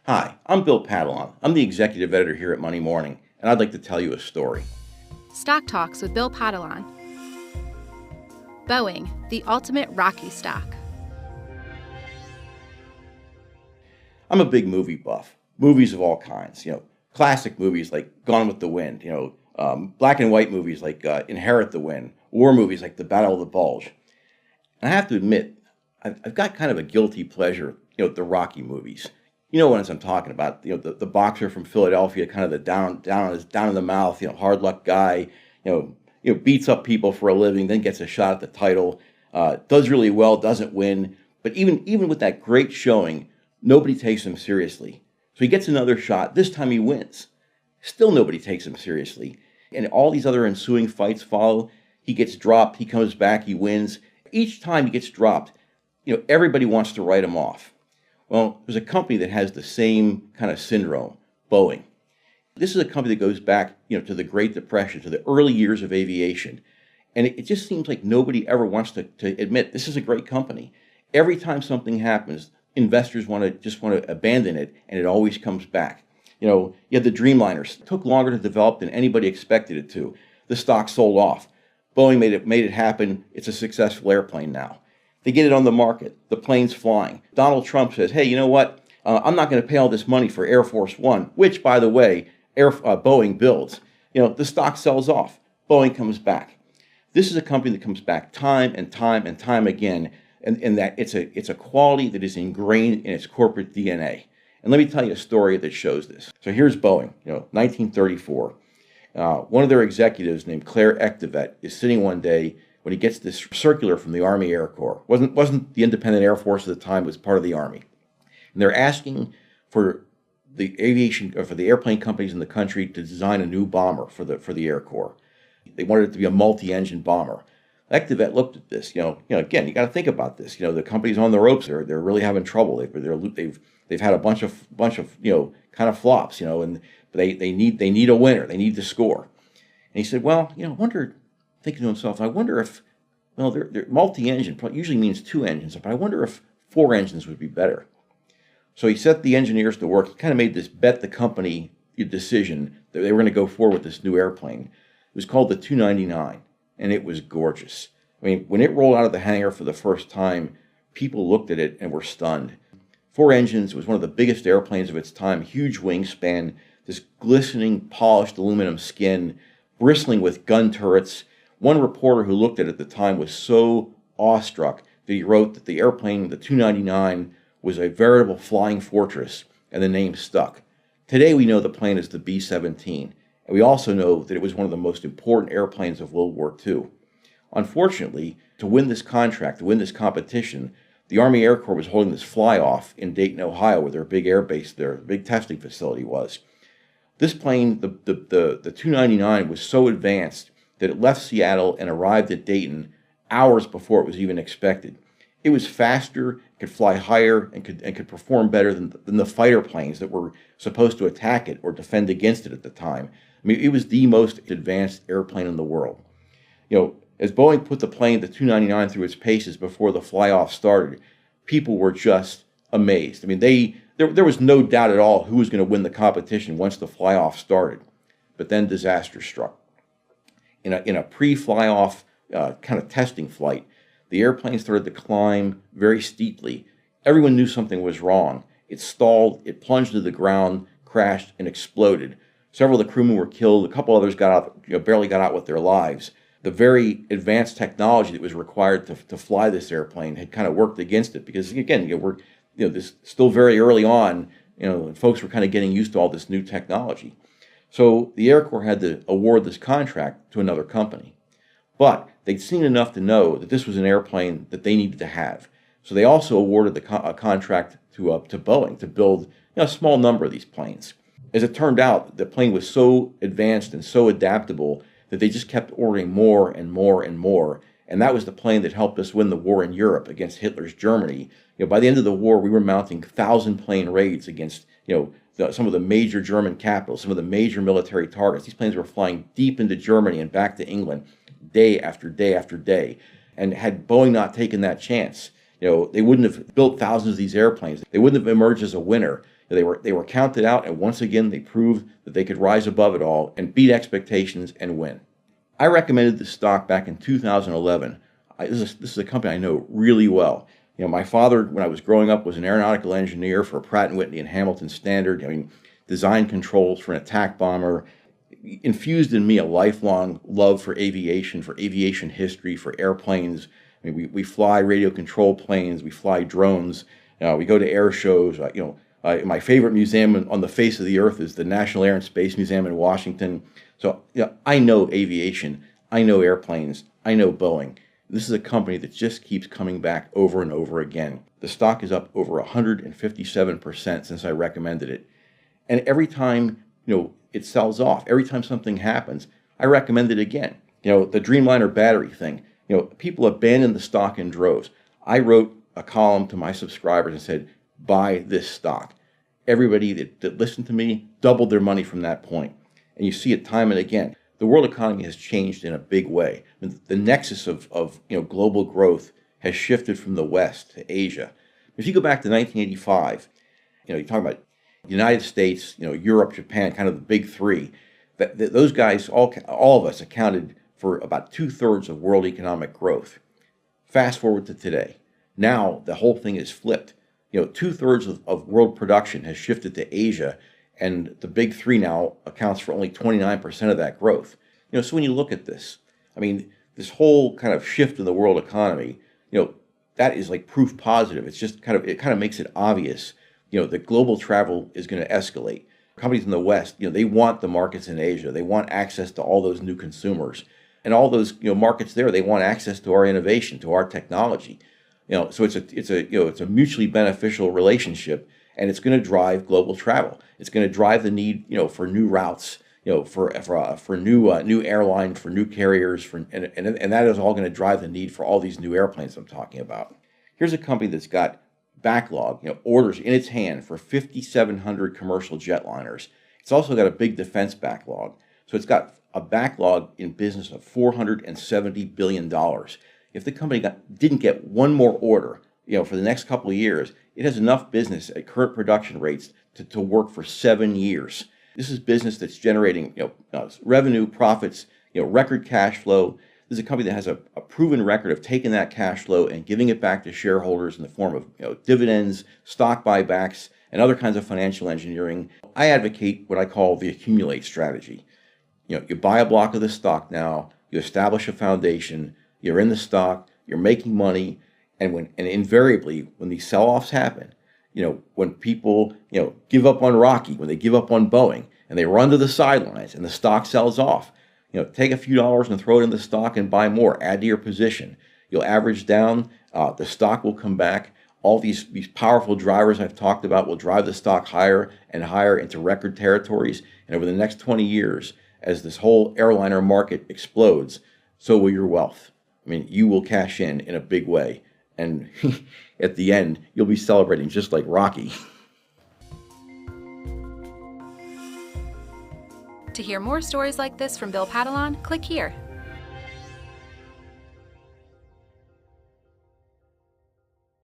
Hi, I'm Bill Patalon. I'm the executive editor here at Money Morning, and I'd like to tell you a story. Stock Talks with Bill Patalon. Boeing, the ultimate Rocky stock. I'm a big movie buff. Movies of all kinds, classic movies like Gone with the Wind, black and white movies like Inherit the Wind, war movies like The Battle of the Bulge. And I have to admit, I've got kind of a guilty pleasure, the Rocky movies. You know what I'm talking about, the boxer from Philadelphia, kind of the down in the mouth, hard luck guy, beats up people for a living, then gets a shot at the title, does really well, doesn't win. But even with that great showing, nobody takes him seriously. So he gets another shot. This time he wins. Still nobody takes him seriously. And all these other ensuing fights follow. He gets dropped. He comes back. He wins. Each time he gets dropped, everybody wants to write him off. Well, there's a company that has the same kind of syndrome, Boeing. This is a company that goes back, to the Great Depression, to the early years of aviation. And it just seems like nobody ever wants to admit this is a great company. Every time something happens, investors want to abandon it, and it always comes back. You had the Dreamliners. It took longer to develop than anybody expected it to. The stock sold off. Boeing made it happen. It's a successful airplane now. They get it on the market. The plane's flying. Donald Trump says, hey, you know what? I'm not going to pay all this money for Air Force One, which, by the way, Boeing builds. The stock sells off. Boeing comes back. This is a company that comes back time and time and time again, and that it's a quality that is ingrained in its corporate DNA. And let me tell you a story that shows this. So here's Boeing, 1934. One of their executives named Claire Echtevet is sitting one day when he gets this circular from the Army Air Corps. Wasn't the independent Air Force at the time, was part of the Army. And they're asking for the airplane companies in the country to design a new bomber for the Air Corps. They wanted it to be a multi-engine bomber. Echtevet looked at this. Again, you got to think about this. The company's on the ropes. They're really having trouble. They've had a bunch of kind of flops. But they need a winner. They need to score. And he said, well, thinking to himself, I wonder if, they're multi-engine usually means two engines, but I wonder if four engines would be better. So he set the engineers to work. He kind of made this bet the company decision that they were going to go forward with this new airplane. It was called the 299, and it was gorgeous. I mean, when it rolled out of the hangar for the first time, people looked at it and were stunned. Four engines. It was one of the biggest airplanes of its time, huge wingspan, this glistening, polished aluminum skin, bristling with gun turrets. One reporter who looked at it at the time was so awestruck that he wrote that the airplane, the 299, was a veritable flying fortress, and the name stuck. Today we know the plane is the B-17, and we also know that it was one of the most important airplanes of World War II. Unfortunately, to win this contract, to win this competition, the Army Air Corps was holding this fly-off in Dayton, Ohio, where their big air base, their big testing facility was. This plane, the 299, was so advanced that it left Seattle and arrived at Dayton hours before it was even expected. It was faster, could fly higher, and could perform better than the fighter planes that were supposed to attack it or defend against it at the time. I mean, it was the most advanced airplane in the world. As Boeing put the 299, through its paces before the fly-off started, people were just amazed. I mean, there was no doubt at all who was going to win the competition once the fly-off started. But then disaster struck. In a pre-fly-off kind of testing flight, the airplane started to climb very steeply. Everyone knew something was wrong. It stalled, it plunged to the ground, crashed, and exploded. Several of the crewmen were killed. A couple others got out, barely got out with their lives. The very advanced technology that was required to fly this airplane had kind of worked against it because, again, we're this still very early on. Folks were kind of getting used to all this new technology. So the Air Corps had to award this contract to another company. But they'd seen enough to know that this was an airplane that they needed to have. So they also awarded a contract to Boeing to build a small number of these planes. As it turned out, the plane was so advanced and so adaptable that they just kept ordering more and more and more. And that was the plane that helped us win the war in Europe against Hitler's Germany. By the end of the war, we were mounting 1,000-plane raids against some of the major German capitals, some of the major military targets. These planes were flying deep into Germany and back to England day after day after day. And had Boeing not taken that chance, they wouldn't have built thousands of these airplanes. They wouldn't have emerged as a winner. They were counted out, and once again they proved that they could rise above it all and beat expectations and win. I recommended this stock back in 2011. This is a company I know really well. My father, when I was growing up, was an aeronautical engineer for Pratt & Whitney and Hamilton Standard. Design controls for an attack bomber. Infused in me a lifelong love for aviation history, for airplanes. We fly radio control planes, we fly drones, we go to air shows. My favorite museum on the face of the earth is the National Air and Space Museum in Washington. So I know aviation, I know airplanes, I know Boeing. This is a company that just keeps coming back over and over again. The stock is up over 157% since I recommended it. And every time, it sells off, every time something happens, I recommend it again. The Dreamliner battery thing, people abandon the stock in droves. I wrote a column to my subscribers and said, buy this stock. Everybody that listened to me doubled their money from that point. And you see it time and again. The world economy has changed in a big way. The nexus of global growth has shifted from the West to Asia. If you go back to 1985, you're talking about the United States, Europe, Japan, kind of the big three. Those guys, all of us, accounted for about 2/3 of world economic growth. Fast forward to today. Now the whole thing is flipped. 2/3 of world production has shifted to Asia, and the big three now accounts for only 29% of that growth. So when you look at this, this whole kind of shift in the world economy, that is like proof positive. It kind of makes it obvious, that global travel is going to escalate. Companies in the West, they want the markets in Asia. They want access to all those new consumers, and all those markets there. They want access to our innovation, to our technology. So it's a mutually beneficial relationship, and it's going to drive global travel. It's going to drive the need, for new routes, for new airlines, for new carriers, and that is all going to drive the need for all these new airplanes I'm talking about. Here's a company that's got backlog, orders in its hand for 5,700 commercial jetliners. It's also got a big defense backlog. So it's got a backlog in business of $470 billion. If the company didn't get one more order, for the next couple of years, it has enough business at current production rates to work for 7 years. This is business that's generating, revenue, profits, record cash flow. This is a company that has a proven record of taking that cash flow and giving it back to shareholders in the form of dividends, stock buybacks, and other kinds of financial engineering. I advocate what I call the accumulate strategy. You buy a block of the stock now, you establish a foundation, you're in the stock, you're making money, and invariably when these sell-offs happen, when people give up on Rocky, when they give up on Boeing, and they run to the sidelines and the stock sells off, take a few dollars and throw it in the stock and buy more. Add to your position. You'll average down. The stock will come back. All these powerful drivers I've talked about will drive the stock higher and higher into record territories. And over the next 20 years, as this whole airliner market explodes, so will your wealth. You will cash in a big way. And at the end, you'll be celebrating just like Rocky. To hear more stories like this from Bill Patalon, click here.